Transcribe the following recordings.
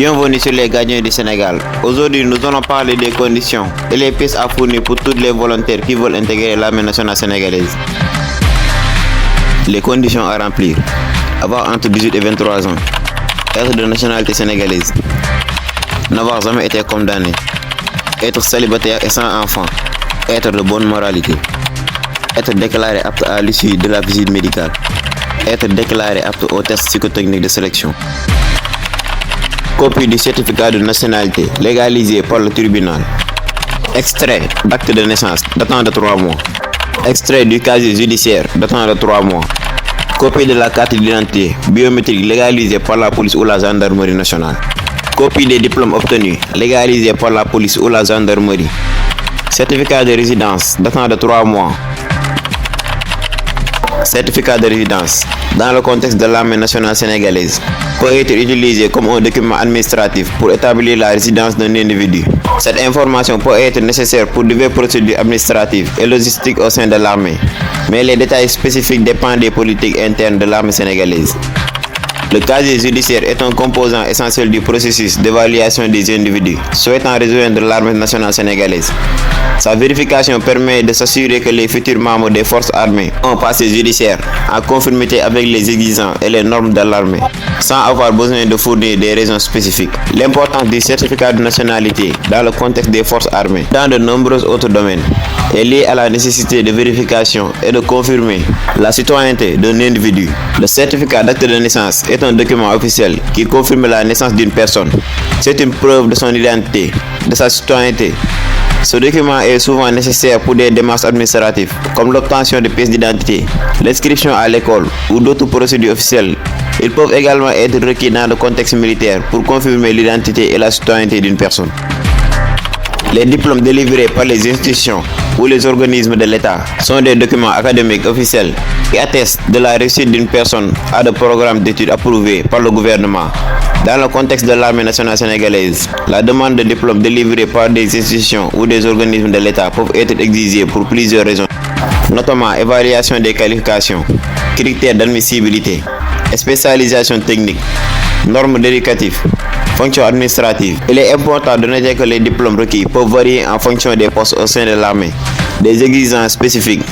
Bienvenue sur les gardiens du Sénégal. Aujourd'hui, nous allons parler des conditions et les pistes à fournir pour tous les volontaires qui veulent intégrer l'armée nationale sénégalaise. Les conditions à remplir: avoir entre 18 et 23 ans, être de nationalité sénégalaise, n'avoir jamais été condamné, être célibataire et sans enfant, être de bonne moralité, être déclaré apte à l'issue de la visite médicale, être déclaré apte au test psychotechnique de sélection. Copie du certificat de nationalité légalisé par le tribunal. Extrait d'acte de naissance datant de 3 mois. Extrait du casier judiciaire datant de 3 mois. Copie de la carte d'identité biométrique légalisée par la police ou la gendarmerie nationale. Copie des diplômes obtenus légalisés par la police ou la gendarmerie. Certificat de résidence datant de 3 mois. Certificat de résidence dans le contexte de l'armée nationale sénégalaise peut être utilisé comme un document administratif pour établir la résidence d'un individu. Cette information peut être nécessaire pour diverses procédures administratives et logistiques au sein de l'armée, mais les détails spécifiques dépendent des politiques internes de l'armée sénégalaise. Le casier judiciaire est un composant essentiel du processus d'évaluation des individus souhaitant rejoindre l'armée nationale sénégalaise. Sa vérification permet de s'assurer que les futurs membres des forces armées ont un passé judiciaire en conformité avec les exigences et les normes de l'armée, sans avoir besoin de fournir des raisons spécifiques. L'importance du certificat de nationalité dans le contexte des forces armées, dans de nombreux autres domaines, est liée à la nécessité de vérification et de confirmer la citoyenneté d'un individu. Le certificat d'acte de naissance est un document officiel qui confirme la naissance d'une personne. C'est une preuve de son identité, de sa citoyenneté. Ce document est souvent nécessaire pour des démarches administratives, comme l'obtention de pièces d'identité, l'inscription à l'école ou d'autres procédures officielles. Ils peuvent également être requis dans le contexte militaire pour confirmer l'identité et la citoyenneté d'une personne. Les diplômes délivrés par les institutions ou les organismes de l'État sont des documents académiques officiels qui attestent de la réussite d'une personne à des programmes d'études approuvés par le gouvernement. Dans le contexte de l'armée nationale sénégalaise, la demande de diplômes délivrés par des institutions ou des organismes de l'État peuvent être exigées pour plusieurs raisons, notamment évaluation des qualifications, critères d'admissibilité, spécialisation technique, normes éducatives, fonctions administratives. Il est important de noter que les diplômes requis peuvent varier en fonction des postes au sein de l'armée, des exigences spécifiques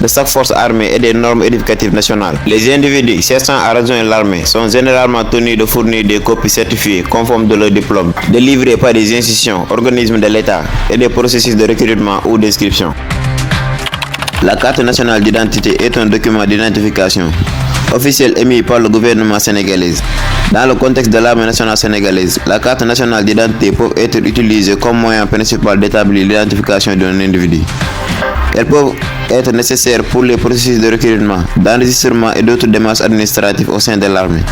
de chaque force armée et des normes éducatives nationales. Les individus cherchant à rejoindre l'armée sont généralement tenus de fournir des copies certifiées conformes de leur diplôme, délivrées par des institutions, organismes de l'État et des processus de recrutement ou d'inscription. La carte nationale d'identité est un document d'identification officiel émis par le gouvernement sénégalais. Dans le contexte de l'armée nationale sénégalaise, la carte nationale d'identité peut être utilisée comme moyen principal d'établir l'identification d'un individu. Elles peuvent être nécessaires pour les processus de recrutement, d'enregistrement et d'autres démarches administratives au sein de l'armée.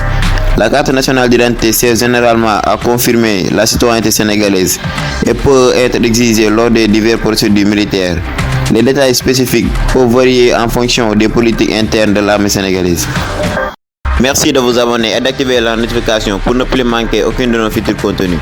La carte nationale d'identité sert généralement à confirmer la citoyenneté sénégalaise et peut être exigée lors des diverses procédures militaires. Les détails spécifiques peuvent varier en fonction des politiques internes de l'armée sénégalaise. Merci de vous abonner et d'activer la notification pour ne plus manquer aucun de nos futurs contenus.